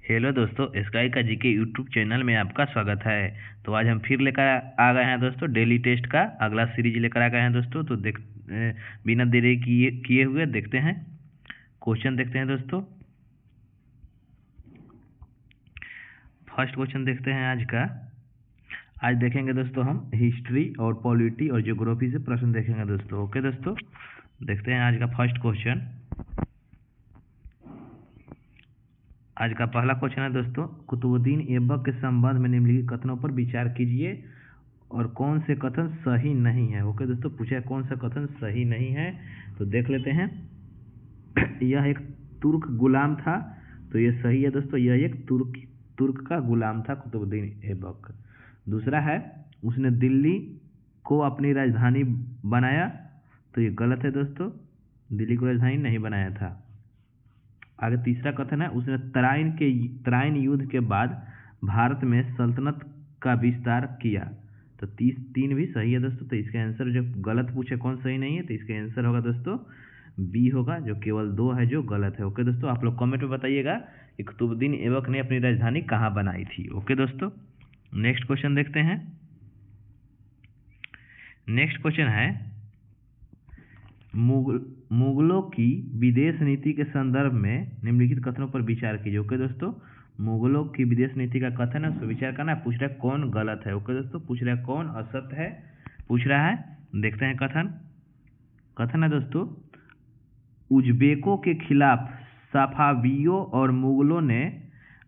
Hello दोस्तों, sky का GK YouTube channel में आपका स्वागत है। तो आज हम फिर लेकर आ गए हैं दोस्तों, डेली टेस्ट का अगला सीरीज लेकर आ गए हैं दोस्तों। तो बिना देरी किए हुए देखते हैं, क्वेश्चन देखते हैं दोस्तों। फर्स्ट क्वेश्चन देखते हैं आज का। आज देखेंगे दोस्तों हम हिस्ट्री और पॉलिटी और ज्योग्राफी से प्रश्न देखेंगे दोस्तों। ओके दोस्तों, देखते हैं आज का फर्स्ट क्वेश्चन। आज का पहला क्वेश्चन है दोस्तों, कुतुबुद्दीन ऐबक के संबंध में निम्नलिखित कथनों पर विचार कीजिए और कौन से कथन सही नहीं है। ओके दोस्तों, पूछा है कौन सा कथन सही नहीं है, तो देख लेते हैं। यह एक तुर्क गुलाम था, तो ये सही है दोस्तों। यह एक तुर्क का गुलाम था कुतुबुद्दीन ऐबक। दूसरा है, उसने दिल्ली को अपनी राजधानी बनाया, तो ये गलत है दोस्तों, दिल्ली को राजधानी नहीं बनाया था। आगे तीसरा कथन है, उसने तराइन युद्ध के बाद भारत में सल्तनत का विस्तार किया, तो तीन भी सही है दोस्तों। तो इसका आंसर जो गलत पूछे कौन सही नहीं है, तो इसका आंसर होगा दोस्तों बी होगा, जो केवल 2 है जो गलत है। ओके दोस्तों, आप लोग कमेंट में बताइएगा कि कुतुबुद्दीन ऐबक ने अपनी राजधानी कहाँ बनाई थी। ओके दोस्तों, नेक्स्ट क्वेश्चन देखते हैं। नेक्स्ट क्वेश्चन है, मुगलों की विदेश नीति के संदर्भ में निम्नलिखित कथनों पर विचार कीजिए। ओके दोस्तों, मुगलों की विदेश नीति का कथन है, उस पर विचार करना है। पूछ रहा है कौन गलत है। ओके दोस्तों, पूछ रहा है कौन असत्य है, पूछ रहा है। देखते हैं कथन है दोस्तों, उज्बेकों के खिलाफ सफावियों और मुगलों ने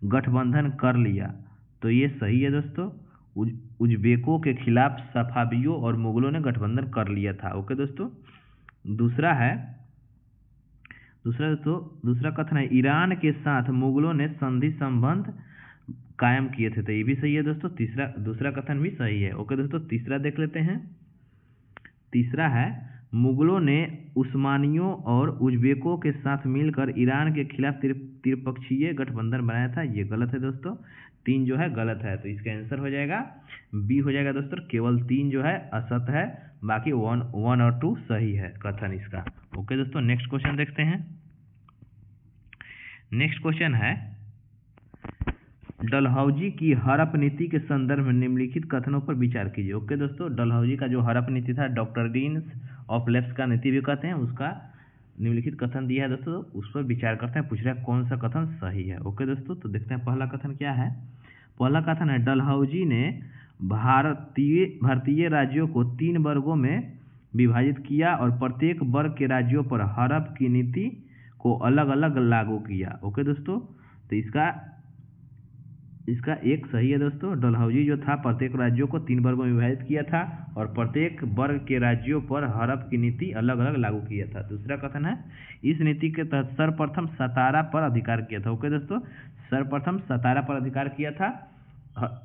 गठबंधन कर लिया, तो ये सही है दोस्तों। उज्बेकों के खिलाफ सफावियों और मुगलों ने गठबंधन कर लिया था। ओके दोस्तों, दूसरा कथन है, ईरान के साथ मुगलों ने संधि संबंध कायम किए थे, तो ये भी सही है दोस्तों। दूसरा कथन भी सही है। ओके दोस्तों, तीसरा देख लेते हैं। तीसरा है, मुगलों ने उस्मानियों और उज्बेकों के साथ मिलकर ईरान के खिलाफ त्रिपक्षीय गठबंधन बनाया था, ये गलत है दोस्तों। 3 जो है गलत है, तो इसका आंसर हो जाएगा बी हो जाएगा दोस्तों। केवल 3 जो है असत है, बाकी 1 और 2 सही है कथन इसका। ओके दोस्तों, नेक्स्ट क्वेश्चन देखते हैं। नेक्स्ट क्वेश्चन है, डलहौजी की हड़प नीति के संदर्भ में निम्नलिखित कथनों पर विचार कीजिए। ओके दोस्तों, डलहौजी का जो हड़प नीति था, डॉक्ट्रिन्स ऑफ लैप्स का नीति भी कहते हैं, उसका निम्नलिखित कथन दिया है दोस्तों, उस पर विचार करते हैं। पूछ रहा है कौन सा कथन सही है। ओके दोस्तों, तो देखते हैं पहला कथन क्या है। पहला कथन है, डलहौजी ने भारतीय राज्यों को 3 वर्गों में विभाजित किया और प्रत्येक वर्ग के राज्यों पर हड़प की नीति को अलग अलग लागू किया। ओके दोस्तों, तो इसका एक सही है दोस्तों। डलहौजी जो था प्रत्येक राज्यों को 3 वर्गों में विभाजित किया था और प्रत्येक वर्ग के राज्यों पर हड़प की नीति अलग अलग लागू किया था। दूसरा कथन है, इस नीति के तहत सर्वप्रथम सतारा पर अधिकार किया था। ओके दोस्तों, सर्वप्रथम सतारा पर अधिकार किया था।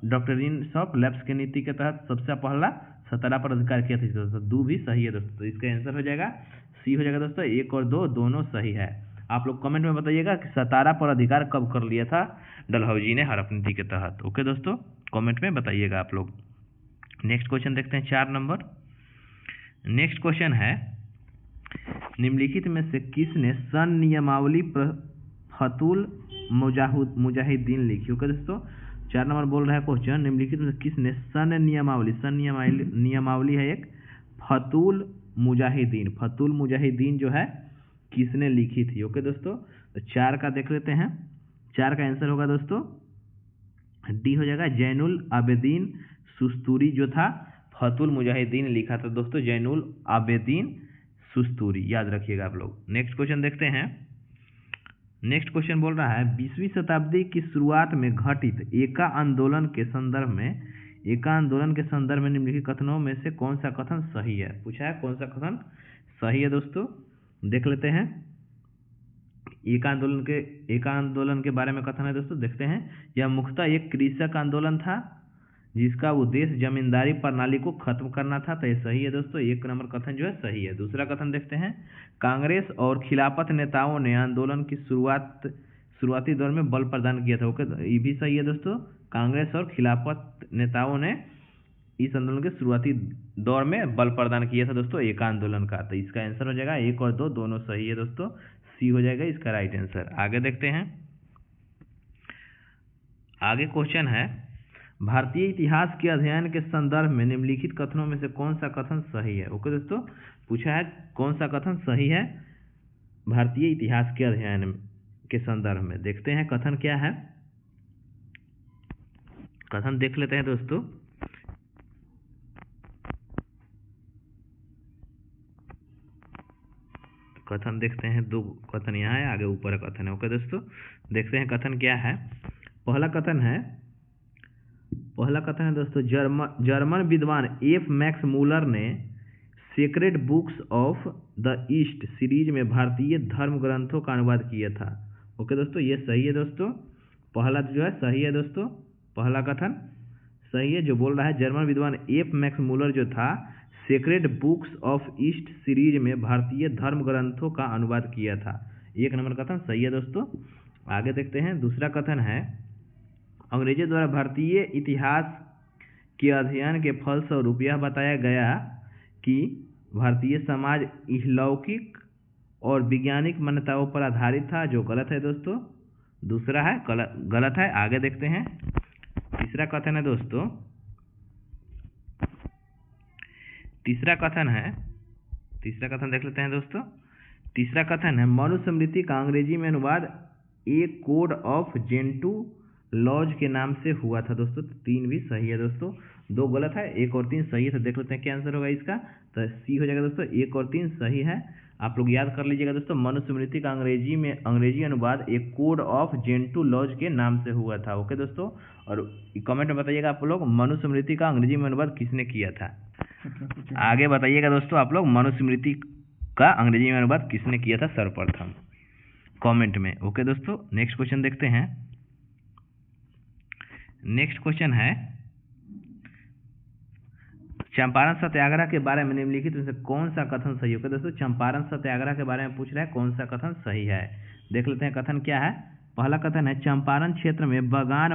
डॉक्ट्रिन्स ऑफ लैप्स की नीति के तहत सबसे पहला सतारा पर अधिकार किया था दोस्तों। 2 भी सही है दोस्तों, तो इसका आंसर हो जाएगा सी हो जाएगा दोस्तों। 1 और 2 दोनों सही है। आप लोग कमेंट में बताइएगा कि सतारा पर अधिकार कब कर लिया था डलहौजी ने हड़प नीति के तहत। ओके दोस्तों, कमेंट में बताइएगा आप लोग। नेक्स्ट क्वेश्चन देखते हैं 4 नंबर। नेक्स्ट क्वेश्चन है, निम्नलिखित में से किसने सन नियमावली फतुल मुजाहिदीन लिखी। ओके दोस्तों, 4 नंबर बोल रहा है क्वेश्चन, निम्नलिखित में से किसने सन नियमावली है एक, फतुल मुजाहिदीन जो है किसने लिखी थी। ओके दोस्तों, तो 4 का देख लेते हैं। 4 का आंसर होगा दोस्तों डी हो जाएगा, जैनुल आबेदीन सुस्तूरी जो था फतुल मुजाहिदीन लिखा था दोस्तों, जैनुल आबेदीन सुस्तूरी, याद रखिएगा आप लोग। नेक्स्ट क्वेश्चन देखते हैं। नेक्स्ट क्वेश्चन बोल रहा है, 20वीं शताब्दी की शुरुआत में घटित एका आंदोलन के संदर्भ में निम्नलिखित कथनों में से कौन सा कथन सही है। पूछा है कौन सा कथन सही है दोस्तों, देख लेते हैं। एका आंदोलन के बारे में कथन है दोस्तों, देखते हैं। यह मुख्यतः एक कृषक आंदोलन था जिसका उद्देश्य जमींदारी प्रणाली को खत्म करना था, तो ये सही है दोस्तों। 1 नंबर कथन जो है सही है। दूसरा कथन देखते हैं, कांग्रेस और खिलाफत नेताओं ने आंदोलन की शुरुआती दौर में बल प्रदान किया था। ओके, ये भी सही है दोस्तों। कांग्रेस और खिलाफत नेताओं ने इस आंदोलन के शुरुआती दौर में बल प्रदान किया था दोस्तों एका आंदोलन का, तो इसका आंसर हो जाएगा 1 और 2 दोनों सही है दोस्तों, सी हो जाएगा इसका राइट आंसर। आगे देखते हैं। आगे क्वेश्चन है, भारतीय इतिहास के अध्ययन के संदर्भ में निम्नलिखित कथनों में से कौन सा कथन सही है। ओके दोस्तों, पूछा है कौन सा कथन सही है भारतीय इतिहास के अध्ययन के संदर्भ में। देखते हैं कथन क्या है, कथन देख लेते हैं दोस्तों। कथन देखते हैं, दो कथन यहाँ है, आगे ऊपर कथन है। ओके दोस्तों, देखते हैं कथन क्या है। पहला कथन है दोस्तों, जर्मन विद्वान एफ मैक्स मूलर ने sacred books of the east series में भारतीय धर्म ग्रंथों का अनुवाद किया था। ओके दोस्तों, ये सही है दोस्तों, पहला जो है सही है दोस्तों, पहला कथन सही है। जो बोल रहा है जर्मन विद्वान एफ मैक्स मूलर जो था sacred books of east series में भारतीय धर्म ग्रंथों का अनुवाद किया था। एक नंबर कथन सही है दोस्तों। आगे देखते हैं, दूसरा कथन है, अंग्रेजों द्वारा भारतीय इतिहास के अध्ययन के फलस्वरूप यह बताया गया कि भारतीय समाज इहलौकिक और वैज्ञानिक मान्यताओं पर आधारित था, जो गलत है दोस्तों। दूसरा है गलत है। आगे देखते हैं, तीसरा कथन है दोस्तों, तीसरा कथन देख लेते हैं दोस्तों। तीसरा कथन है, मनुस्मृति का अंग्रेजी में अनुवाद ए कोड ऑफ जेंटू लॉज के नाम से हुआ था दोस्तों। तीन भी सही है दोस्तों, दो गलत है, एक और तीन सही है। तो देख लेते हैं क्या आंसर होगा इसका, तो सी हो जाएगा दोस्तों, एक और तीन सही है। आप लोग याद कर लीजिएगा दोस्तों, मनुस्मृति का अंग्रेजी अनुवाद एक कोड ऑफ जेंटू लॉज के नाम से हुआ था। ओके दोस्तों, और कमेंट में बताइएगा आप लोग मनुस्मृति का अंग्रेजी में अनुवाद किसने किया था। आगे बताइएगा दोस्तों आप लोग मनुस्मृति का अंग्रेजी में अनुवाद किसने किया था सर्वप्रथम, कमेंट में। ओके दोस्तों, नेक्स्ट क्वेश्चन देखते हैं। नेक्स्ट क्वेश्चन है, चंपारण सत्याग्रह के बारे में निम्नलिखित में से कौन सा कथन सही है। दोस्तों, चंपारण सत्याग्रह के बारे में पूछ रहा है, कौन सा कथन सही है। देख लेते हैं कथन क्या है। पहला कथन है, चंपारण क्षेत्र में बगान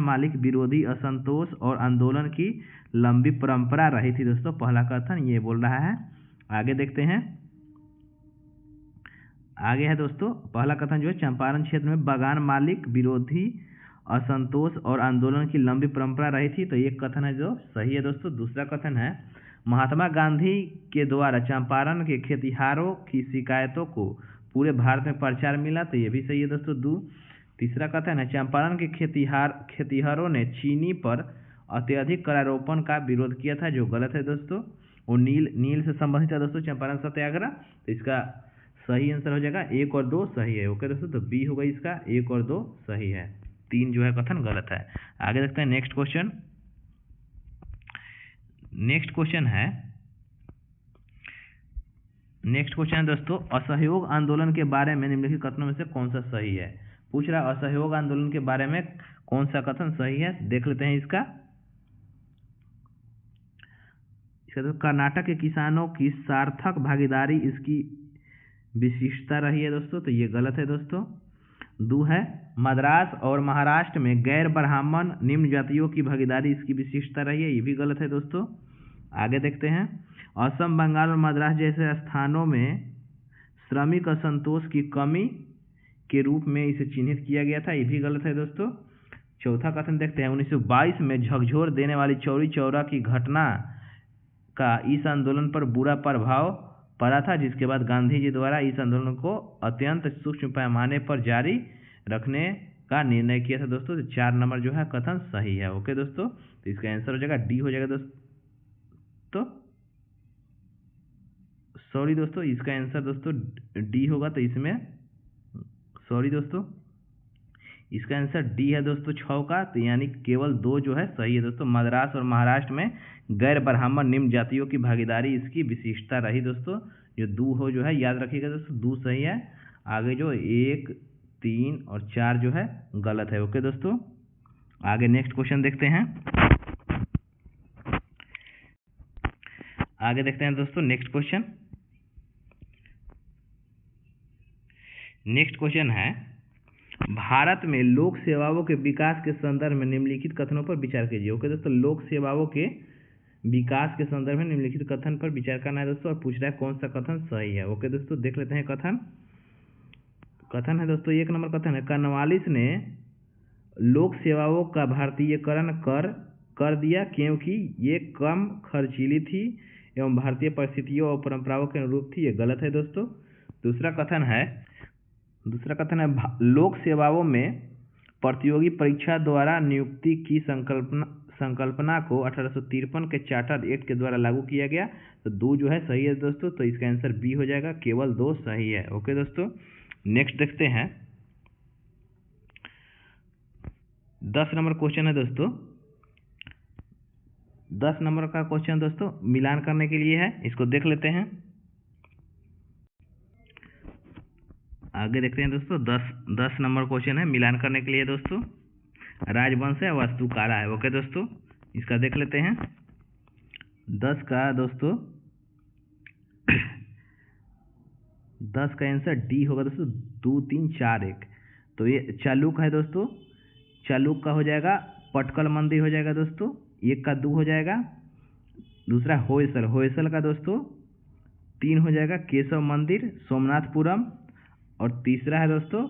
मालिक विरोधी असंतोष और आंदोलन की लंबी परंपरा रही थी दोस्तों। पहला कथन ये बोल रहा है। आगे देखते हैं, आगे है दोस्तों, पहला कथन जो है चंपारण क्षेत्र में बगान मालिक विरोधी असंतोष और आंदोलन की लंबी परंपरा रही थी, तो ये कथन है जो सही है दोस्तों। दूसरा कथन है, महात्मा गांधी के द्वारा चंपारण के खेतिहरों की शिकायतों को पूरे भारत में प्रचार मिला, तो ये भी सही है दोस्तों। तीसरा कथन है, चंपारण के खेतिहरों ने चीनी पर अत्यधिक करारोपण का विरोध किया था, जो गलत है दोस्तों। वो नील से संबंधित है दोस्तों चंपारण सत्याग्रह, तो इसका सही आंसर हो जाएगा एक और दो सही है। ओके दोस्तों, तो बी होगा इसका, एक और दो सही है, तीन जो है कथन गलत है। आगे देखते हैं नेक्स्ट क्वेश्चन। नेक्स्ट क्वेश्चन है दोस्तों, असहयोग आंदोलन के बारे में निम्नलिखित कथनों में से कौन सा सही है। पूछ रहा है असहयोग आंदोलन के बारे में कौन सा कथन सही है। देख लेते हैं इसका तो कर्नाटक के किसानों की सार्थक भागीदारी इसकी विशिष्टता रही है दोस्तों, तो ये गलत है दोस्तों। दो है, मद्रास और महाराष्ट्र में गैर ब्राह्मण निम्न जातियों की भागीदारी इसकी विशिष्टता रही है, ये भी गलत है दोस्तों। आगे देखते हैं, असम, बंगाल और मद्रास जैसे स्थानों में श्रमिक असंतोष की कमी के रूप में इसे चिन्हित किया गया था, ये भी गलत है दोस्तों। चौथा कथन देखते हैं, 1922 में झकझोर देने वाली चौरी चौरा की घटना का इस आंदोलन पर बुरा प्रभाव पड़ा था, जिसके बाद गांधी जी द्वारा इस आंदोलन को अत्यंत सूक्ष्म पैमाने पर जारी रखने का निर्णय किया था दोस्तों। तो 4 नंबर जो है कथन सही है। ओके दोस्तों, तो इसका आंसर हो जाएगा डी हो जाएगा दोस्तों। सॉरी दोस्तों, इसका आंसर दोस्तों डी होगा, तो इसमें सॉरी दोस्तों इसका आंसर डी है दोस्तों 6 का, तो यानी केवल 2 जो है सही है दोस्तों। मद्रास और महाराष्ट्र में गैर ब्राह्मण निम्न जातियों की भागीदारी इसकी विशिष्टता रही दोस्तों। जो 2 हो जो है याद रखिएगा दोस्तों, 2 सही है। आगे जो 1, 3 और 4 जो है गलत है। ओके दोस्तों, आगे नेक्स्ट क्वेश्चन देखते हैं। आगे देखते हैं दोस्तों नेक्स्ट क्वेश्चन है, भारत में लोक सेवाओं के विकास के संदर्भ में निम्नलिखित कथनों पर विचार कीजिए। ओके दोस्तों, लोक सेवाओं के विकास के संदर्भ में निम्नलिखित कथन पर विचार करना है दोस्तों, और पूछ रहा है कौन सा कथन सही है। ओके दोस्तों, देख लेते हैं कथन है दोस्तों 1 नंबर कथन है, कॉर्नवालिस ने लोक सेवाओं का भारतीयकरण कर दिया क्योंकि ये कम खर्चीली थी एवं भारतीय परिस्थितियों और परंपराओं के अनुरूप थी। ये गलत है दोस्तों। दूसरा कथन है लोक सेवाओं में प्रतियोगी परीक्षा द्वारा नियुक्ति की संकल्पना को 1853 के चार्टर एक्ट के द्वारा लागू किया गया। तो 2 जो है सही है दोस्तों, तो इसका आंसर बी हो जाएगा, केवल 2 सही है। ओके दोस्तों, नेक्स्ट देखते हैं 10 नंबर क्वेश्चन है दोस्तों। 10 नंबर का क्वेश्चन दोस्तों मिलान करने के लिए है, इसको देख लेते हैं। आगे देखते हैं दोस्तों 10 नंबर क्वेश्चन है मिलान करने के लिए दोस्तों। राजवंश है, वास्तुकला है। ओके दोस्तों, इसका देख लेते हैं। 10 का दोस्तों 10 का आंसर डी होगा दोस्तों, 2 3 4 1। तो ये चालुक है दोस्तों, चालुक का हो जाएगा पटकल मंदिर हो जाएगा दोस्तों, 1 का 2 हो जाएगा। दूसरा होयसल का दोस्तों 3 हो जाएगा, केशव मंदिर सोमनाथपुरम। और तीसरा है दोस्तों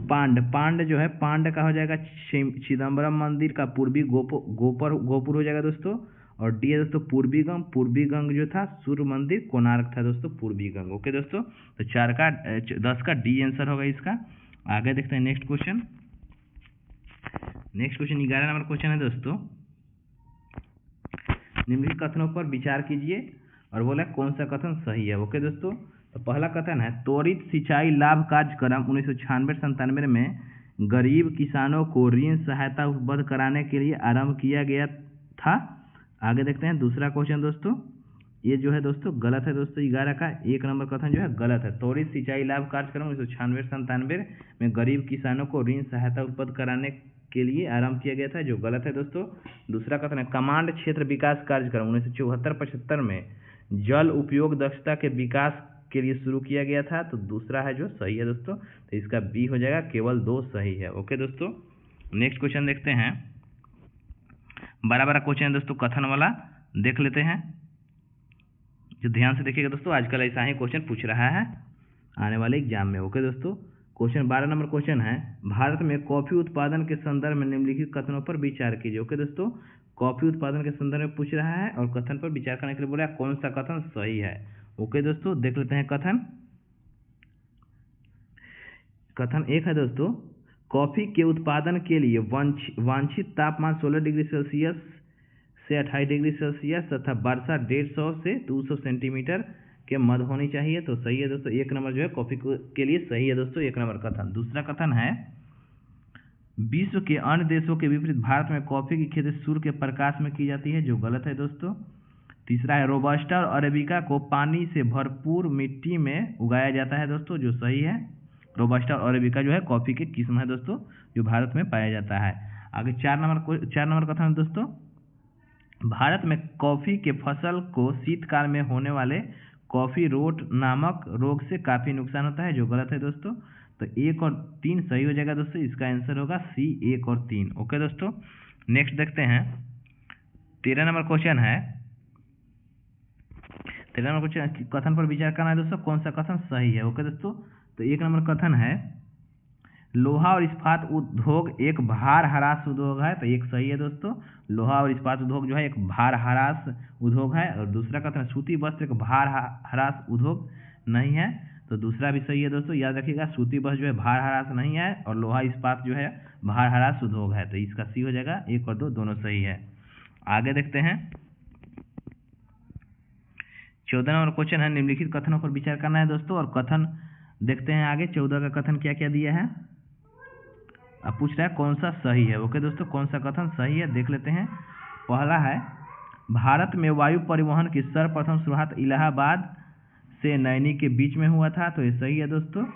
पांड जो है पांड का हो जाएगा चिदम्बरम मंदिर का पूर्वी गोपुर हो जाएगा दोस्तों। और डी है दोस्तों पूर्वी गंग जो था सूर्य मंदिर कोणार्क था दोस्तों, पूर्वी गंग। ओके दोस्तों, तो 10 का डी आंसर होगा इसका। आगे देखते हैं नेक्स्ट क्वेश्चन 11 नंबर क्वेश्चन है दोस्तों। निम्नलिखित कथनों पर विचार कीजिए और बोला कौन सा कथन सही है। ओके दोस्तों, तो पहला कथन है त्वरित सिंचाई लाभ कार्यक्रम 1996-97 में गरीब किसानों को ऋण सहायता उपलब्ध कराने के लिए आरंभ किया गया था। आगे देखते हैं दूसरा क्वेश्चन दोस्तों, ये जो है दोस्तों गलत है दोस्तों। 11 का 1 नंबर कथन जो है गलत है। त्वरित सिंचाई लाभ कार्यक्रम 1996-97 में गरीब किसानों को ऋण सहायता उपलब्ध कराने के लिए आरंभ किया गया था, जो गलत है दोस्तों। दूसरा कथन है कमांड क्षेत्र विकास कार्यक्रम 1974-75 में जल उपयोग दक्षता के विकास के लिए शुरू किया गया था। तो दूसरा है जो सही है दोस्तों, तो इसका बी हो जाएगा, केवल 2 सही है। ओके दोस्तों, नेक्स्ट क्वेश्चन देखते हैं। बड़ा क्वेश्चन है दोस्तों, कथन वाला देख लेते हैं, जो ध्यान से देखिएगा दोस्तों। आजकल ऐसा ही क्वेश्चन पूछ रहा है आने वाले एग्जाम में। ओके दोस्तों, क्वेश्चन 12 नंबर क्वेश्चन है भारत में कॉफी उत्पादन के संदर्भ में निम्नलिखित कथनों पर विचार कीजिए। ओके दोस्तों, कॉफी उत्पादन के संदर्भ में पूछ रहा है और कथन पर विचार करने के लिए बोला कौन सा कथन सही है। ओके दोस्तों, देख लेते हैं कथन 1 है दोस्तों, कॉफी के उत्पादन के लिए वांछित तापमान 16 डिग्री सेल्सियस से 28 डिग्री सेल्सियस तथा वर्षा 150 से 200 सेंटीमीटर के मध्य होनी चाहिए। तो सही है दोस्तों, 1 नंबर जो है कॉफी के लिए सही है दोस्तों, 1 नंबर कथन। दूसरा कथन है विश्व के अन्य देशों के विपरीत भारत में कॉफी की खेती सूर्य के प्रकाश में की जाती है, जो गलत है दोस्तों। तीसरा है रोबस्टा और अरेबिका को पानी से भरपूर मिट्टी में उगाया जाता है दोस्तों, जो सही है। रोबस्टा और अरेबिका जो है कॉफी की किस्म है दोस्तों, जो भारत में पाया जाता है। आगे 4 नंबर कथन है दोस्तों, भारत में कॉफी के फसल को शीतकाल में होने वाले कॉफी रोट नामक रोग से काफी नुकसान होता है, जो गलत है दोस्तों। तो 1 और 3 सही हो जाएगा दोस्तों, इसका आंसर होगा सी 1 और 3। ओके दोस्तों, नेक्स्ट देखते हैं 13 नंबर क्वेश्चन है। 13 नंबर क्वेश्चन कथन पर विचार करना है दोस्तों, कौन सा कथन सही है। ओके दोस्तों, तो 1 नंबर कथन है लोहा और इस्पात उद्योग एक भार ह्रास उद्योग है, तो 1 सही है दोस्तों। लोहा और इस्पात उद्योग जो है एक भार ह्रास उद्योग है। और दूसरा कथन है सूती वस्त्र एक भार ह्रास उद्योग नहीं है, तो दूसरा भी सही है दोस्तों। याद रखिएगा सूती वस्त्र जो है भार ह्रास नहीं है और लोहा इस्पात जो है भार ह्रास उद्योग है, तो इसका सी हो जाएगा। 1 और 2 दोनों सही है। आगे देखते हैं 14 नंबर क्वेश्चन है निम्नलिखित कथनों पर विचार करना है दोस्तों, और कथन देखते हैं आगे 14 का कथन क्या क्या दिया है। अब पूछ रहा है कौन सा सही है। ओके दोस्तों, कौन सा कथन सही है देख लेते हैं। पहला है भारत में वायु परिवहन की सर्वप्रथम शुरुआत इलाहाबाद से नैनी के बीच में हुआ था, तो ये सही है दोस्तों।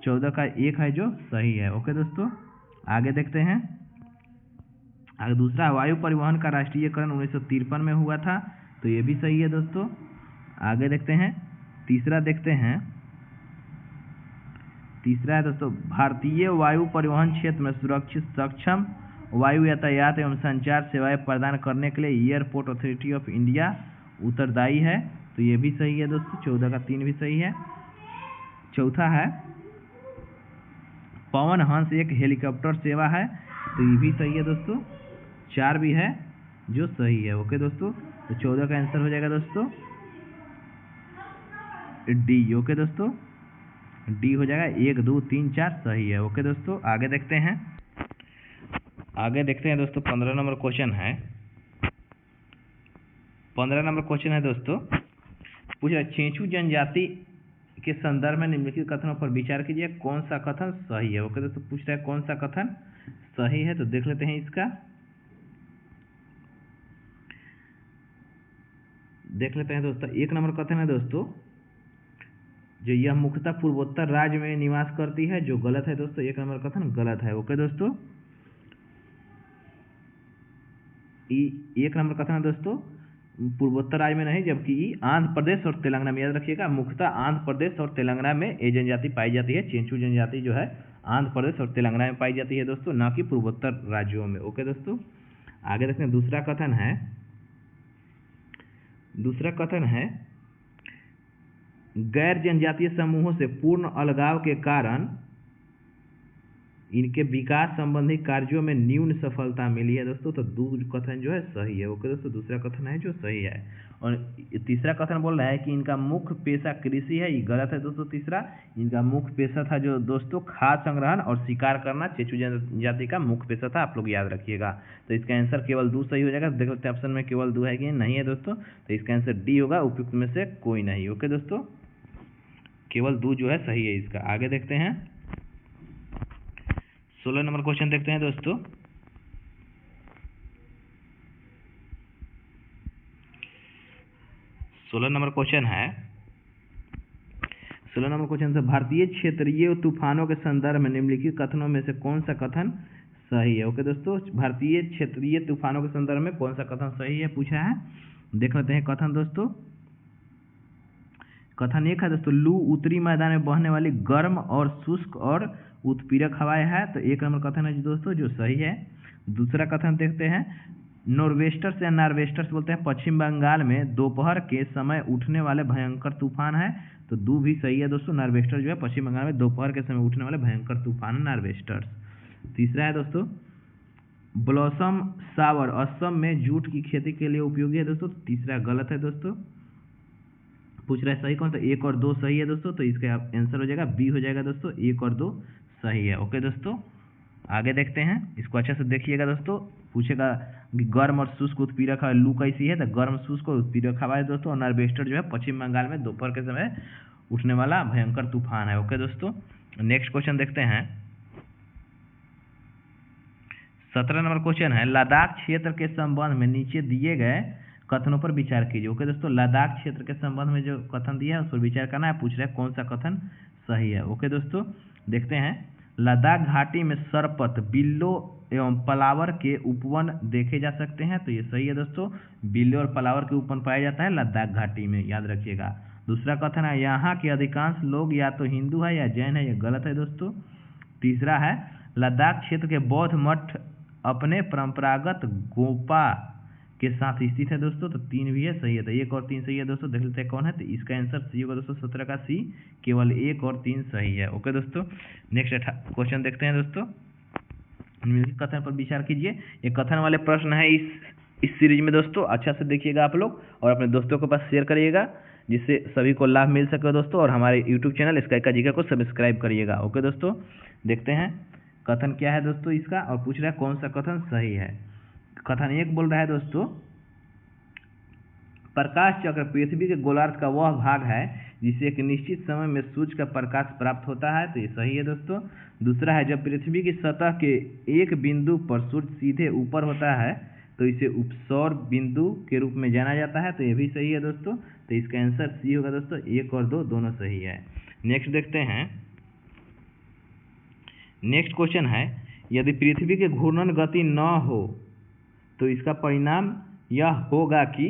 14 का 1 है जो सही है। ओके दोस्तों, आगे देखते हैं। आगे दूसरा वायु परिवहन का राष्ट्रीयकरण 1953 में हुआ था, तो ये भी सही है दोस्तों। आगे देखते हैं तीसरा देखते हैं। तीसरा है दोस्तों भारतीय वायु परिवहन क्षेत्र में सुरक्षित सक्षम वायु यातायात एवं संचार सेवाएं प्रदान करने के लिए एयरपोर्ट अथॉरिटी ऑफ इंडिया उत्तरदायी है, तो ये भी सही है दोस्तों। 14 का 3 भी सही है। चौथा है पवन हंस एक हेलीकॉप्टर सेवा है तो ये भी सही है दोस्तों, 4 भी है जो सही है। ओके दोस्तों, तो 14 का आंसर हो जाएगा दोस्तों डी। ओके दोस्तों, डी हो जाएगा, 1 2 3 4 सही है। ओके दोस्तों, आगे देखते हैं दोस्तों 15 नंबर क्वेश्चन है। 15 नंबर क्वेश्चन है दोस्तों, पूछ रहा है चेंचू जनजाति के संदर्भ में निम्नलिखित कथनों पर विचार कीजिए, कौन सा कथन सही है। ओके दोस्तों, पूछ रहा है कौन सा कथन सही है, तो देख लेते हैं इसका। देख लेते हैं दोस्तों, 1 नंबर कथन है दोस्तों, जो यह मुख्यतः पूर्वोत्तर राज्य में निवास करती है, जो गलत है दोस्तों। 1 नंबर कथन गलत है। ओके दोस्तों, 1 नंबर कथन है दोस्तों, पूर्वोत्तर राज्य में नहीं, जबकि आंध्र प्रदेश और तेलंगाना में, याद रखिएगा, मुख्यतः आंध्र प्रदेश और तेलंगाना में ये जनजाति पाई जाती है। चेंचू जनजाति जो है आंध्र प्रदेश और तेलंगाना में पाई जाती है दोस्तों, ना कि पूर्वोत्तर राज्यों में। ओके दोस्तों, आगे देखते हैं दूसरा कथन है गैर जनजातीय समूहों से पूर्ण अलगाव के कारण इनके विकास संबंधी कार्यों में न्यून सफलता मिली है दोस्तों। तो दूसरा कथन जो है सही है। ओके दोस्तों, दूसरा कथन है जो सही है। और तीसरा कथन बोल रहा है कि इनका मुख्य पेशा कृषि है, ये गलत है दोस्तों। तीसरा, इनका मुख्य पेशा था जो दोस्तों खाद्य संग्रहण और शिकार करना, चेंचू जनजाति का मुख्य पेशा था, आप लोग याद रखिएगा। तो इसका आंसर केवल 2 सही हो जाएगा। देख लेते हैं ऑप्शन में केवल 2 है कि नहीं है दोस्तों, तो इसका आंसर डी होगा, उपयुक्त में से कोई नहीं। ओके दोस्तों, केवल 2 जो है सही है इसका। आगे देखते हैं 16 नंबर क्वेश्चन देखते हैं दोस्तों। 16 नंबर क्वेश्चन है, 16 नंबर क्वेश्चन से भारतीय क्षेत्रीय तूफानों के संदर्भ में निम्नलिखित कथनों में से कौन सा कथन सही है। ओके दोस्तों, भारतीय क्षेत्रीय तूफानों के संदर्भ में कौन सा कथन सही है पूछा है। देख लेते हैं कथन दोस्तों। कथन 1 है दोस्तों, लू उत्तरी मैदान में बहने वाली गर्म और शुष्क और उत्पीड़क हवाएं है। तो 1 नंबर कथन है दोस्तों जो सही है। दूसरा कथन देखते हैं, नॉर्वेस्टर्स या नार्वेस्टर्स बोलते हैं, पश्चिम बंगाल में दोपहर के समय उठने वाले भयंकर तूफान है। तो 2 भी सही है दोस्तों, नार्वेस्टर जो है पश्चिम बंगाल में दोपहर के समय उठने वाले भयंकर तूफान है नार्वेस्टर्स। तीसरा है दोस्तों, ब्लॉसम सावर असम में जूट की खेती के लिए उपयोगी है दोस्तों। तीसरा गलत है दोस्तों। पूछ रहा है सही कौन सा, 1 और 2 सही है दोस्तों, तो इसका आंसर हो जाएगा बी हो जाएगा दोस्तों, 1 और 2 सही है। ओके दोस्तों, आगे देखते हैं, इसको अच्छे से देखिएगा दोस्तों। पूछेगा कि गर्म और शुष्क उत्पीड़क हवा, लू कैसी है, तो गर्म शुष्क और उत्पीड़क हवा है दोस्तों। और नार्वेस्टर जो है पश्चिम बंगाल में दोपहर के समय उठने वाला भयंकर तूफान है। ओके दोस्तों, नेक्स्ट क्वेश्चन देखते हैं। 17 नंबर क्वेश्चन है, लद्दाख क्षेत्र के संबंध में नीचे दिए गए कथनों पर विचार कीजिए। ओके दोस्तों, लद्दाख क्षेत्र के संबंध में जो कथन दिया है उस पर विचार करना है। पूछ रहे हैं कौन सा कथन सही है। ओके दोस्तों, देखते हैं, लद्दाख घाटी में सरपत, बिल्लो एवं पलावर के उपवन देखे जा सकते हैं। तो ये सही है दोस्तों, बिल्लो और पलावर के उपवन पाया जाता है लद्दाख घाटी में, याद रखिएगा। दूसरा कथन है, यहाँ के अधिकांश लोग या तो हिंदू है या जैन है, ये गलत है दोस्तों। तीसरा है, लद्दाख क्षेत्र के बौद्ध मठ अपने परंपरागत गोपा के साथ स्थित है दोस्तों। तो 3 भी है, सही है। तो 1 और 3 सही है दोस्तों। देख लेते हैं कौन है, तो इसका आंसर सी होगा दोस्तों, 17 का सी, केवल 1 और 3 सही है। ओके दोस्तों, नेक्स्ट क्वेश्चन देखते हैं दोस्तों। कथन पर विचार कीजिए। ये कथन वाले प्रश्न है इस सीरीज में दोस्तों, अच्छा से देखिएगा आप लोग और अपने दोस्तों के पास शेयर करिएगा, जिससे सभी को लाभ मिल सके दोस्तों। और हमारे यूट्यूब चैनल स्काई का जीके को सब्सक्राइब करिएगा। ओके दोस्तों, देखते हैं कथन क्या है दोस्तों इसका, और पूछ रहा है कौन सा कथन सही है। कथन 1 बोल रहा है दोस्तों, प्रकाश चक्र पृथ्वी के गोलार्ध का वह भाग है जिसे एक निश्चित समय में सूर्य का प्रकाश प्राप्त होता है। तो ये सही है दोस्तों। दूसरा है, जब पृथ्वी की सतह के एक बिंदु पर सूर्य सीधे ऊपर होता है तो इसे उपसौर बिंदु के रूप में जाना जाता है। तो ये भी सही है दोस्तों। तो इसका आंसर सी होगा दोस्तों, 1 और 2 दोनों सही है। नेक्स्ट देखते हैं, नेक्स्ट क्वेश्चन है, यदि पृथ्वी के घूर्णन गति न हो तो इसका परिणाम यह होगा कि,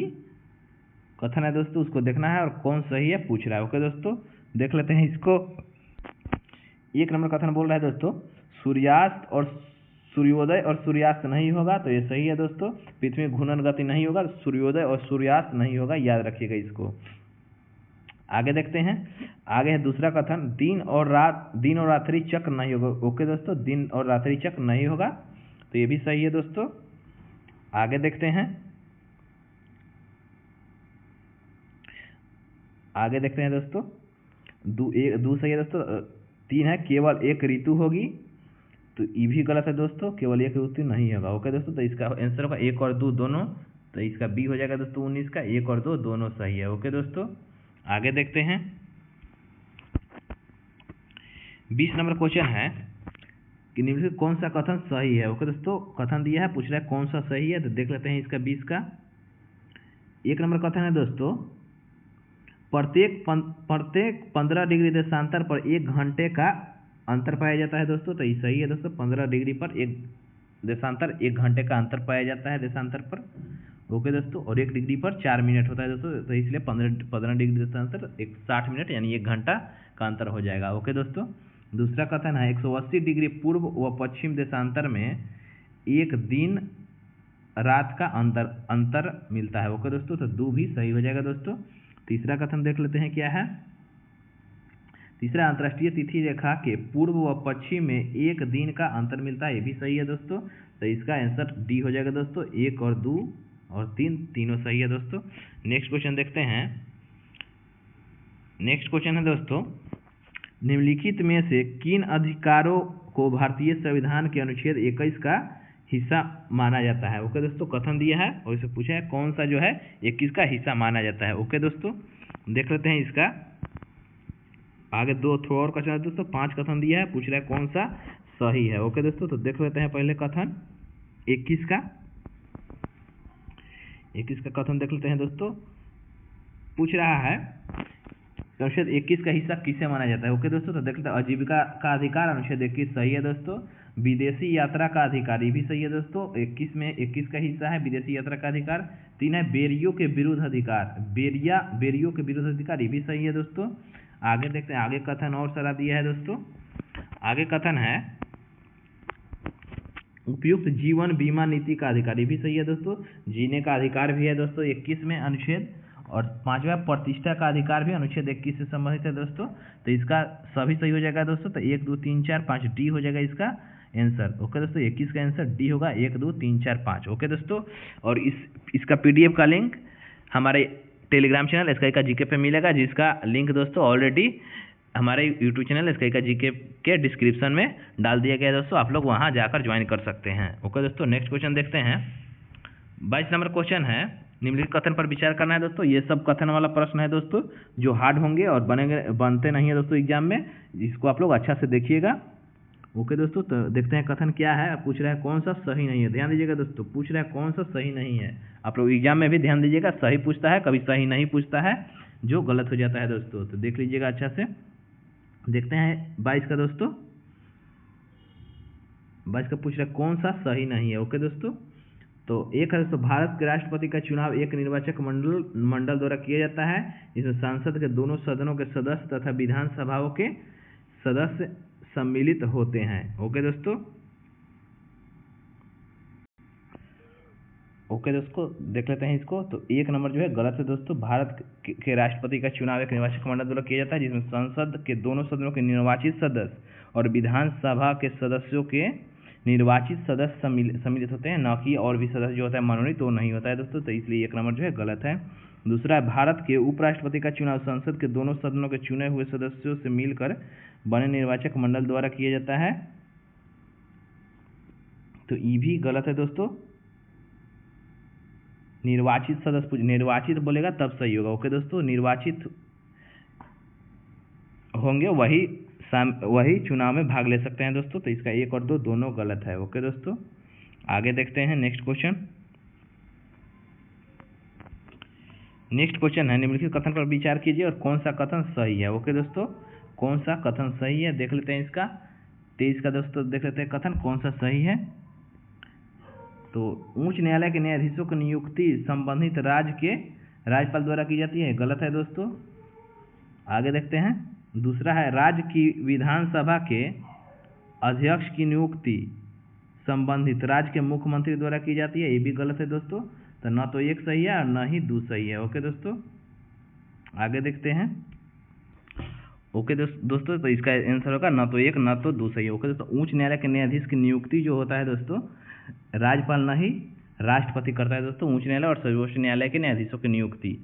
कथन है दोस्तों, उसको देखना है और कौन सही है पूछ रहा है। ओके दोस्तों, देख लेते हैं इसको। 1 नंबर कथन बोल रहा है दोस्तों, सूर्यास्त और सूर्योदय और सूर्यास्त नहीं होगा। तो ये सही है दोस्तों, पृथ्वी में घूर्णन गति नहीं होगा, सूर्योदय और सूर्यास्त नहीं होगा, याद रखिएगा इसको। आगे देखते हैं, आगे है दूसरा कथन, दिन और रात्रि चक्र नहीं होगा। ओके दोस्तों, दिन और रात्रि चक्र नहीं होगा। तो ये भी सही है दोस्तों। आगे देखते हैं, आगे देखते हैं दोस्तों। दो सही है दोस्तों। 3 है, केवल एक ऋतु होगी, तो ये भी गलत है दोस्तों, केवल एक ऋतु नहीं होगा। ओके दोस्तों, तो इसका आंसर होगा 1 और 2 दोनों, तो इसका बी हो जाएगा दोस्तों 19 का। 1 और 2 दोनों सही है। ओके दोस्तों, आगे देखते हैं। 20 नंबर क्वेश्चन है कि निम्नलिखित कौन सा कथन सही है। ओके दोस्तों, कथन दिया है, पूछ रहा है कौन सा सही है, तो देख लेते हैं इसका 20 का। 1 नंबर कथन है दोस्तों, प्रत्येक 15 डिग्री देशांतर पर 1 घंटे का अंतर पाया जाता है दोस्तों, तो ये सही है दोस्तों। 15 डिग्री पर 1 देशांतर 1 घंटे का अंतर पाया जाता है देशांतर पर। ओके दोस्तों, और 1 डिग्री पर 4 मिनट होता है दोस्तों, तो इसलिए 15 डिग्री देशांतर 60 मिनट यानी 1 घंटा का अंतर हो जाएगा। ओके दोस्तों, दूसरा कथन है 180 डिग्री पूर्व व पश्चिम देशांतर में 1 दिन रात का अंतर मिलता है। ओके दोस्तों, तो 2 भी सही हो जाएगा दोस्तों। तीसरा कथन देख लेते हैं क्या है। तीसरा, अंतर्राष्ट्रीय तिथि रेखा के पूर्व व पश्चिम में 1 दिन का अंतर मिलता है, ये भी सही है दोस्तों, तो इसका आंसर डी हो जाएगा दोस्तों। 1 और 2 और 3 तीनों सही है दोस्तों। नेक्स्ट क्वेश्चन देखते हैं। नेक्स्ट क्वेश्चन है दोस्तों, निम्नलिखित में से किन अधिकारों को भारतीय संविधान के अनुच्छेद 21 का हिस्सा माना जाता है। ओके दोस्तों, कथन दिया है और इसे पूछा है कौन सा जो है 21 का हिस्सा माना जाता है। ओके दोस्तों, देख लेते हैं इसका आगे 2 थोड़ा और क्वेश्चन है दोस्तों। 5 कथन दिया है, पूछ रहा है कौन सा सही है। ओके दोस्तों, तो देख लेते हैं पहले कथन 21 का। 21 का कथन देख लेते हैं दोस्तों। पूछ रहा है अनुच्छेद 21 का हिस्सा किसे माना जाता है। ओके दोस्तों, तो देख लेते हैं आजीविका का अधिकार अनुच्छेद 21 सही है दोस्तों। विदेशी यात्रा का अधिकार ये भी सही है दोस्तों, 21 में 21 का हिस्सा है विदेशी यात्रा का अधिकार। 3 है बेरियो के विरुद्ध अधिकार, बेरियो के विरुद्ध अधिकार ये भी सही है दोस्तों। आगे देखते हैं, आगे कथन और सारा दिया है दोस्तों। आगे कथन है उपयुक्त जीवन बीमा नीति का अधिकार ये भी सही है दोस्तों, जीने का अधिकार भी है दोस्तों 21 में अनुच्छेद। और 5वां प्रतिष्ठा का अधिकार भी अनुच्छेद 21 से संबंधित है दोस्तों, तो इसका सभी सही हो जाएगा दोस्तों। तो 1 2 3 4 5 डी हो जाएगा इसका आंसर। ओके दोस्तों, 21 का आंसर डी होगा, 1 2 3 4 5। ओके दोस्तों, और इसका PDF का लिंक हमारे टेलीग्राम चैनल स्काई का जीके पे मिलेगा, जिसका लिंक दोस्तों ऑलरेडी हमारे यूट्यूब चैनल स्काई का जीके के डिस्क्रिप्शन में डाल दिया गया है दोस्तों, आप लोग वहां जाकर ज्वाइन कर सकते हैं। ओके दोस्तों, नेक्स्ट क्वेश्चन देखते हैं। 22 नंबर क्वेश्चन है, निम्नलिखित कथन पर विचार करना है दोस्तों। ये सब कथन वाला प्रश्न है दोस्तों, जो हार्ड होंगे और बनते नहीं है दोस्तों एग्जाम में, इसको आप लोग अच्छा से देखिएगा। ओके दोस्तों, तो देखते हैं कथन क्या है। पूछ रहा है कौन सा सही नहीं है, ध्यान दीजिएगा दोस्तों। पूछ रहा है कौन सा सही नहीं है, आप लोग एग्जाम में भी ध्यान दीजिएगा। सही पूछता है, कभी सही नहीं पूछता है, जो गलत हो जाता है दोस्तों, तो देख लीजिएगा अच्छा से। देखते हैं 22 का दोस्तों। 22 का पूछ रहा है कौन सा सही नहीं है। ओके दोस्तों, तो एक है दोस्तों, भारत के राष्ट्रपति का चुनाव एक निर्वाचक मंडल द्वारा किया जाता है, जिसमें संसद के दोनों सदनों के सदस्य तथा विधानसभाओं के सदस्य सम्मिलित होते हैं। ओके दोस्तों, ओके दोस्तों, देख लेते हैं इसको। तो 1 नंबर जो है गलत है दोस्तों। भारत के राष्ट्रपति का चुनाव एक निर्वाचक मंडल द्वारा किया जाता है, जिसमें संसद के दोनों सदनों के निर्वाचित सदस्य और विधानसभा के सदस्यों के निर्वाचित सदस्य सम्मिलित होते हैं, न कि और भी सदस्य जो होता है मनोनीत वो नहीं होता है दोस्तों, तो इसलिए 1 नंबर जो है गलत है। दूसरा है भारत के उपराष्ट्रपति का चुनाव संसद के दोनों सदनों के चुने हुए सदस्यों से मिलकर बने निर्वाचक मंडल द्वारा किया जाता है, तो ये भी गलत है दोस्तों। निर्वाचित सदस्य निर्वाचित बोलेगा तब सही होगा। ओके दोस्तों, निर्वाचित होंगे वही चुनाव में भाग ले सकते हैं दोस्तों, तो इसका 1 और 2 दोनों गलत है। ओके दोस्तों, आगे देखते हैं नेक्स्ट क्वेश्चन। नेक्स्ट क्वेश्चन है, निम्नलिखित कथन पर विचार कीजिए और कौन सा कथन सही है। ओके दोस्तों, कौन सा कथन सही है देख लेते हैं इसका। 23 का दोस्तों देख लेते हैं कथन कौन सा सही है। तो उच्च न्यायालय के न्यायाधीशों की नियुक्ति संबंधित राज्य के राज्यपाल द्वारा की जाती है, गलत है दोस्तों। आगे देखते हैं। दूसरा है राज्य की विधानसभा के अध्यक्ष की नियुक्ति संबंधित राज्य के मुख्यमंत्री द्वारा की जाती है, ये भी गलत है दोस्तों। तो न तो 1 सही है और न ही 2 सही है। ओके दोस्तों, आगे देखते हैं। ओके दोस्तों, तो इसका आंसर होगा न तो एक न तो दो सही है। ओके दोस्तों, उच्च न्यायालय के न्यायाधीश की नियुक्ति जो होता है दोस्तों, राज्यपाल नहीं राष्ट्रपति करता है दोस्तों। उच्च न्यायालय और सर्वोच्च न्यायालय के न्यायाधीशों की नियुक्ति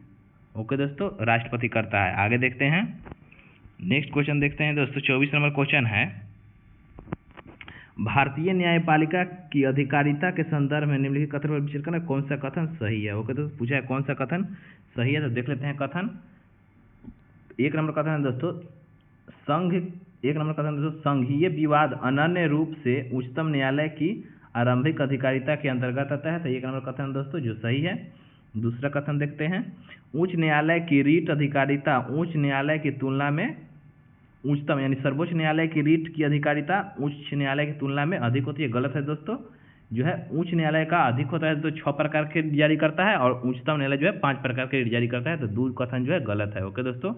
ओके दोस्तों राष्ट्रपति करता है। आगे देखते हैं, नेक्स्ट क्वेश्चन देखते हैं दोस्तों। 24 नंबर क्वेश्चन है, भारतीय न्यायपालिका की अधिकारिता के संदर्भ में निम्नलिखित कथन पर विचार करना, कौन सा कथन सही है। ओके दोस्तों, पूछा है कौन सा कथन सही है, तो देख लेते हैं कथन। एक नंबर कथन है दोस्तों, एक नंबर कथन दोस्तों, संघीय विवाद अनन्य रूप से उच्चतम न्यायालय की आरंभिक अधिकारिता के अंतर्गत आता है, तो एक नंबर कथन दोस्तों जो सही है। दूसरा कथन देखते हैं, उच्च न्यायालय की रीट अधिकारिता उच्च न्यायालय की तुलना में उच्चतम यानी सर्वोच्च न्यायालय की रीट की अधिकारिता उच्च न्यायालय की तुलना में अधिक होती है, गलत है दोस्तों। जो है उच्च न्यायालय का अधिक होता है तो 6 प्रकार के रीट जारी करता है, और उच्चतम न्यायालय जो है 5 प्रकार के रीट जारी करता है, तो दो कथन जो है गलत है। ओके दोस्तों,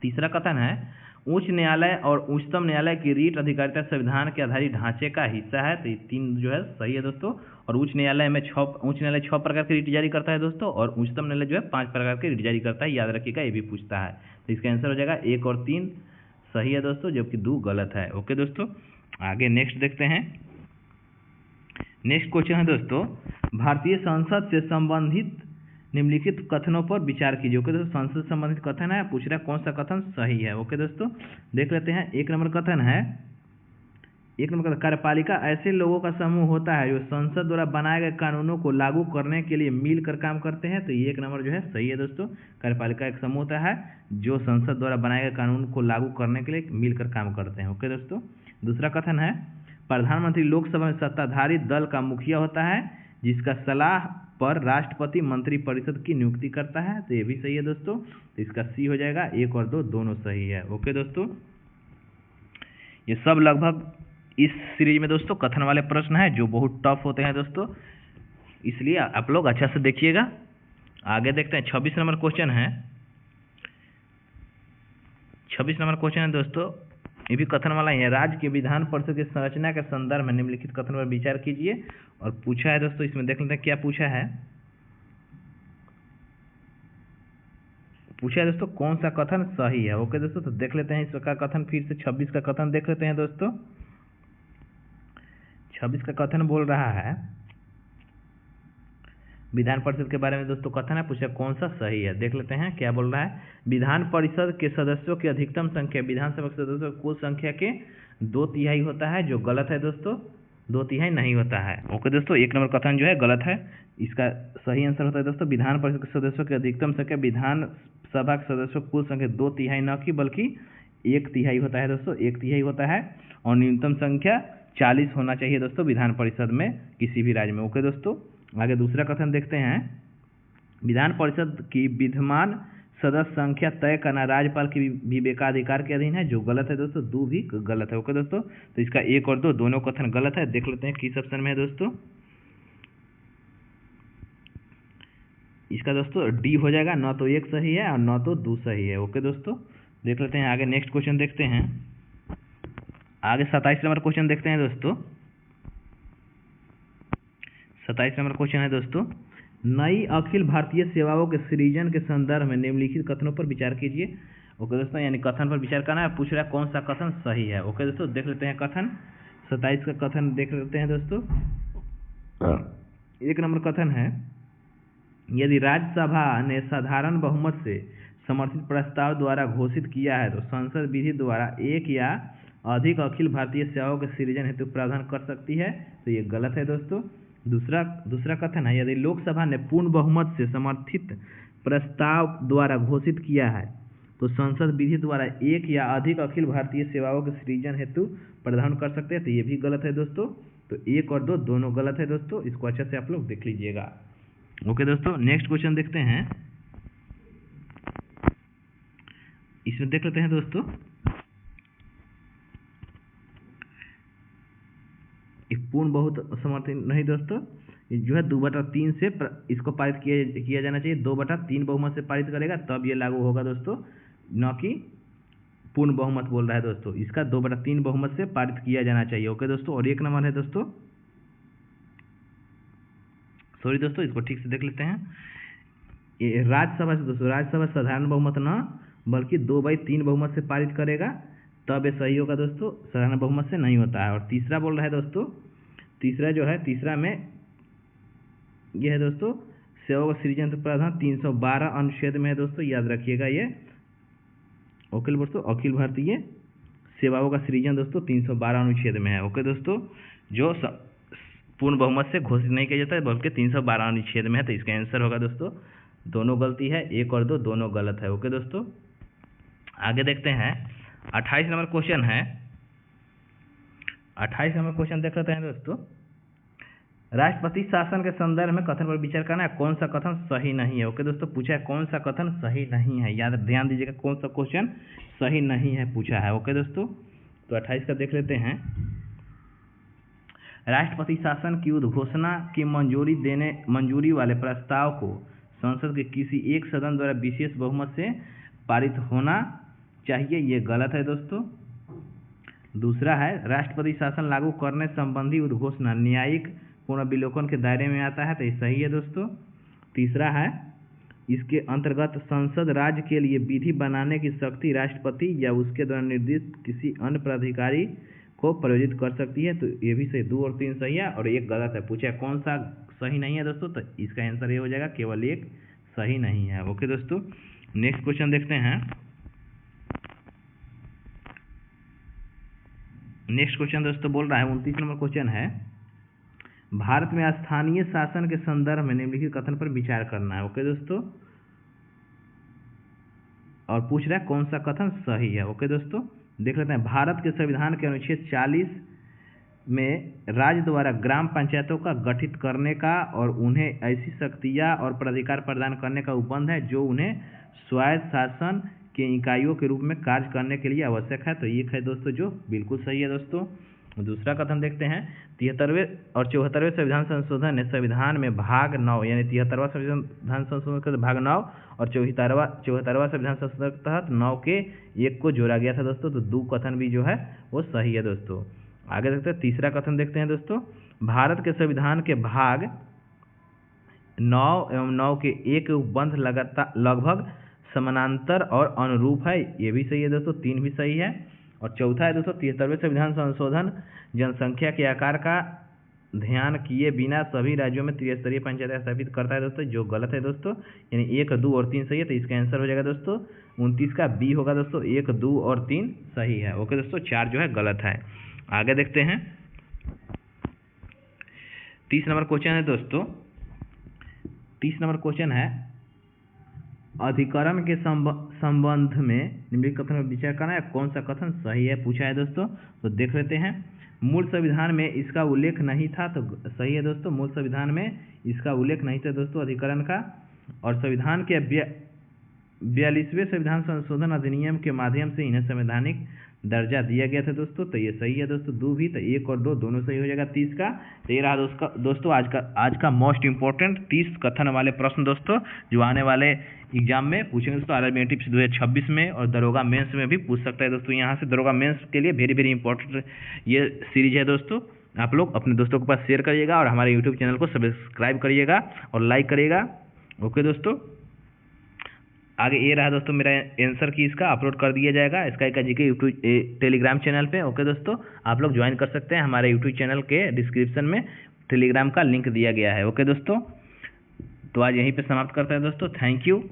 तीसरा कथन है, उच्च न्यायालय और उच्चतम न्यायालय की रीट अधिकारिता संविधान के आधारित ढांचे का हिस्सा है, तो ये 3 जो है सही है दोस्तों। और उच्च न्यायालय 6 प्रकार के रीट जारी करता है दोस्तों, और उच्चतम न्यायालय जो है 5 प्रकार के रीट जारी करता है, याद रखिएगा, ये भी पूछता है। तो इसका आंसर हो जाएगा 1 और 3 सही है दोस्तों, जबकि 2 गलत है। ओके दोस्तों, आगे नेक्स्ट देखते हैं। नेक्स्ट क्वेश्चन है दोस्तों, भारतीय संसद से संबंधित निम्नलिखित कथनों पर विचार कीजिए। ओके दोस्तों, संसद से संबंधित कथन है, पूछ रहा है कौन सा कथन सही है। ओके दोस्तों, देख लेते हैं। एक नंबर कथन है, कार्यपालिका ऐसे लोगों का समूह होता है जो संसद द्वारा बनाए गए कानूनों को लागू करने के लिए मिलकर काम करते हैं, तो ये 1 नंबर जो है सही है दोस्तों। कार्यपालिका एक समूह होता है जो संसद द्वारा बनाए गए कानून को लागू करने के लिए मिलकर काम करते हैं। ओके दोस्तों, दूसरा कथन है, प्रधानमंत्री लोकसभा में सत्ताधारी दल का मुखिया होता है जिसका सलाह पर राष्ट्रपति मंत्रिपरिषद की नियुक्ति करता है, तो ये भी सही है दोस्तों। तो इसका सी हो जाएगा, 1 और 2 दोनों सही है। ओके दोस्तों, ये सब लगभग इस सीरीज में दोस्तों कथन वाले प्रश्न हैं जो बहुत टफ होते हैं दोस्तों, इसलिए आप लोग अच्छा से देखिएगा। आगे देखते हैं, 26 नंबर क्वेश्चन है। 26 नंबर क्वेश्चन है दोस्तों, ये भी कथन वाला ही है। राज्य के विधान परिषद की संरचना के संदर्भ में निम्नलिखित कथन पर विचार कीजिए, और पूछा है दोस्तों, इसमें देख लेते हैं क्या पूछा है। पूछा है दोस्तों कौन सा कथन सही है। ओके दोस्तों, तो देख लेते हैं इसका कथन, फिर से 26 का कथन देख लेते हैं दोस्तों। 26 का कथन बोल रहा है, विधान परिषद के बारे में दोस्तों कथन है, पूछा कौन सा सही है। देख लेते हैं क्या बोल रहा है। विधान परिषद के सदस्यों की अधिकतम संख्या विधानसभा के सदस्यों की कुल संख्या के 2/3 होता है, जो गलत है दोस्तों, 2/3 नहीं होता है। ओके दोस्तों, 1 नंबर कथन जो है गलत है। इसका सही आंसर होता है दोस्तों, विधान परिषद के सदस्यों की अधिकतम संख्या विधानसभा के सदस्यों की कुल संख्या 2/3 न की बल्कि 1/3 होता है दोस्तों, 1/3 होता है। और न्यूनतम संख्या 40 होना चाहिए दोस्तों विधान परिषद में किसी भी राज्य में। ओके दोस्तों, आगे दूसरा कथन देखते हैं। विधान परिषद की विद्यमान सदस्य संख्या तय करना राज्यपाल की विवेकाधिकार के अधीन है, जो गलत है दोस्तों, 2 भी गलत है। ओके दोस्तों, तो इसका 1 और 2 दोनों कथन गलत है। देख लेते हैं किस ऑप्शन में है दोस्तों। इसका दोस्तों डी हो जाएगा, न तो 1 सही है और न तो 2 सही है। ओके दोस्तों, देख लेते हैं आगे नेक्स्ट क्वेश्चन देखते हैं। आगे 27 नंबर क्वेश्चन देखते हैं दोस्तों। 27 नंबर क्वेश्चन है दोस्तों, नई अखिल भारतीय सेवाओं के सृजन के संदर्भ में निम्नलिखित कथनों पर विचार कीजिए। ओके दोस्तों, यानी कथन पर विचार करना है, पूछ रहा है कौन सा कथन सही है। ओके दोस्तों, देख लेते हैं कथन। 27 का कथन देख लेते हैं दोस्तों। 1 नंबर कथन है, यदि राज्यसभा ने साधारण बहुमत से समर्थित प्रस्ताव द्वारा घोषित किया है तो संसद विधि द्वारा एक या अधिक अखिल भारतीय सेवाओं के सृजन हेतु प्रावधान कर सकती है, तो ये गलत है दोस्तों। दूसरा कथन है, यदि लोकसभा ने पूर्ण बहुमत से समर्थित प्रस्ताव द्वारा घोषित किया है तो संसद विधि द्वारा एक या अधिक अखिल भारतीय सेवाओं के सृजन हेतु प्रावधान कर सकते हैं, तो ये भी गलत है दोस्तों। तो 1 और 2 दोनों गलत है दोस्तों, इसको अच्छे से आप लोग देख लीजिएगा। ओके दोस्तों, नेक्स्ट क्वेश्चन देखते हैं। इसमें देख लेते हैं दोस्तों, पूर्ण बहुत समर्थित नहीं दोस्तों, जो है 2/3 से इसको पारित किया जाना चाहिए। 2/3 बहुमत से पारित करेगा तब ये लागू होगा दोस्तों, न कि पूर्ण बहुमत बोल रहा है दोस्तों। इसका 2/3 बहुमत से पारित किया जाना चाहिए। ओके दोस्तों, और 1 नंबर है दोस्तों, सॉरी दोस्तों, इसको ठीक से देख लेते हैं। राज्यसभा से दोस्तों, राज्यसभा साधारण बहुमत न बल्कि 2/3 बहुमत से पारित करेगा तब ये सही होगा दोस्तों, साधारण बहुमत से नहीं होता है। और तीसरा बोल रहा है दोस्तों, तीसरा जो है, तीसरा में ये है दोस्तों, सेवा का सृजन प्रावधान 312 अनुच्छेद में है दोस्तों, याद रखिएगा ये। ओके दोस्तों, अखिल भारतीय सेवाओं का सृजन दोस्तों 312 अनुच्छेद में है। ओके दोस्तों, जो पूर्ण बहुमत से घोषित नहीं किया जाता है बल्कि 312 अनुच्छेद में है, तो इसका आंसर होगा दोस्तों, दोनों गलती है, 1 और 2 दोनों गलत है। ओके दोस्तों, आगे देखते हैं 28 नंबर क्वेश्चन है। 28 नंबर क्वेश्चन देख लेते हैं दोस्तों। राष्ट्रपति शासन के संदर्भ में कथन पर विचार करना है, कौन सा कथन सही नहीं है। ओके दोस्तों, पूछा है कौन सा कथन सही नहीं है, याद ध्यान दीजिएगा, कौन सा क्वेश्चन सही नहीं है पूछा है। ओके दोस्तों, तो 28 का देख लेते हैं। राष्ट्रपति शासन की उद्घोषणा की मंजूरी वाले प्रस्ताव को संसद के किसी एक सदन द्वारा विशेष बहुमत से पारित होना चाहिए, ये गलत है दोस्तों। दूसरा है, राष्ट्रपति शासन लागू करने संबंधी उद्घोषणा न्यायिक पुनर्विलोकन के दायरे में आता है, तो ये सही है दोस्तों। तीसरा है, इसके अंतर्गत संसद राज्य के लिए विधि बनाने की शक्ति राष्ट्रपति या उसके द्वारा निर्दिष्ट किसी अन्य प्राधिकारी को प्रयोजित कर सकती है, तो ये भी सही, 2 और 3 सही है और 1 गलत है। पूछा कौन सा सही नहीं है दोस्तों, तो इसका आंसर ये हो जाएगा, केवल 1 सही नहीं है। ओके दोस्तों, नेक्स्ट क्वेश्चन देखते हैं। नेक्स्ट क्वेश्चन दोस्तों बोल रहा है, 29 नंबर क्वेश्चन है, भारत में स्थानीय शासन के संदर्भ में निम्नलिखित कथन पर विचार करना है। ओके दोस्तों, और पूछ रहा है कौन सा कथन सही है। ओके दोस्तों, देख लेते हैं। भारत के संविधान के अनुच्छेद 40 में राज्य द्वारा ग्राम पंचायतों का गठित करने का और उन्हें ऐसी शक्तियां और प्राधिकार प्रदान करने का उपबंध है जो उन्हें स्वायत्त शासन के इकाइयों के रूप में कार्य करने के लिए आवश्यक है, तो ये है दोस्तों जो बिल्कुल सही है दोस्तों। दूसरा कथन देखते हैं। 73वें और 74वें संविधान संशोधन ने संविधान में भाग 9 यानी 73वां संविधान संशोधन के भाग 9 और 74वां संविधान संशोधन के तहत 9 के 1 को जोड़ा गया था दोस्तों, तो 2 कथन भी जो है वो सही है दोस्तों। आगे देखते हैं, तीसरा कथन देखते हैं दोस्तों। भारत के संविधान के भाग 9 एवं 9 के 1 उपबंध लगभग समानांतर और अनुरूप है, ये भी सही है दोस्तों, 3 भी सही है। और चौथा है दोस्तों, 73वें संविधान संशोधन जनसंख्या के आकार का ध्यान किए बिना सभी राज्यों में त्रिस्तरीय पंचायतें स्थापित करता है दोस्तों, जो गलत है दोस्तों, यानी 1, 2 और 3 सही है, तो इसका आंसर हो जाएगा दोस्तों 29 का बी होगा दोस्तों, 1, 2 और 3 सही है। ओके दोस्तों, 4 जो है गलत है। आगे देखते हैं, 30 नंबर क्वेश्चन है दोस्तों। 30 नंबर क्वेश्चन है, अधिकरण के संबंध में निम्नलिखित कथन पर विचार करना है, कौन सा कथन सही है पूछा है दोस्तों, तो देख लेते हैं। मूल संविधान में इसका उल्लेख नहीं था, तो सही है दोस्तों, मूल संविधान में इसका उल्लेख नहीं था दोस्तों अधिकरण का। और संविधान के 42वें संविधान संशोधन अधिनियम के माध्यम से इन्हें संवैधानिक दर्जा दिया गया था दोस्तों, तो ये सही है दोस्तों, 2 भी, तो 1 और 2 दोनों सही हो जाएगा 30 का। तो ये रहा दोस्तों आज का मोस्ट इंपॉर्टेंट 30 कथन वाले प्रश्न दोस्तों, जो आने वाले एग्जाम में पूछेंगे दोस्तों। आरआरबी टिप्स 2026 में और दरोगा मेंस में भी पूछ सकता है दोस्तों, यहाँ से दरोगा मेंस के लिए वेरी इंपॉर्टेंट ये सीरीज है दोस्तों। आप लोग अपने दोस्तों के पास शेयर करिएगा और हमारे यूट्यूब चैनल को सब्सक्राइब करिएगा और लाइक करिएगा। ओके दोस्तों, आगे ये रहा दोस्तों मेरा आंसर की, इसका अपलोड कर दिया जाएगा इसका एक जी के यूट्यूब टेलीग्राम चैनल पे। ओके दोस्तों, आप लोग ज्वाइन कर सकते हैं, हमारे यूट्यूब चैनल के डिस्क्रिप्शन में टेलीग्राम का लिंक दिया गया है। ओके दोस्तों, तो आज यहीं पे समाप्त करते हैं दोस्तों, थैंक यू।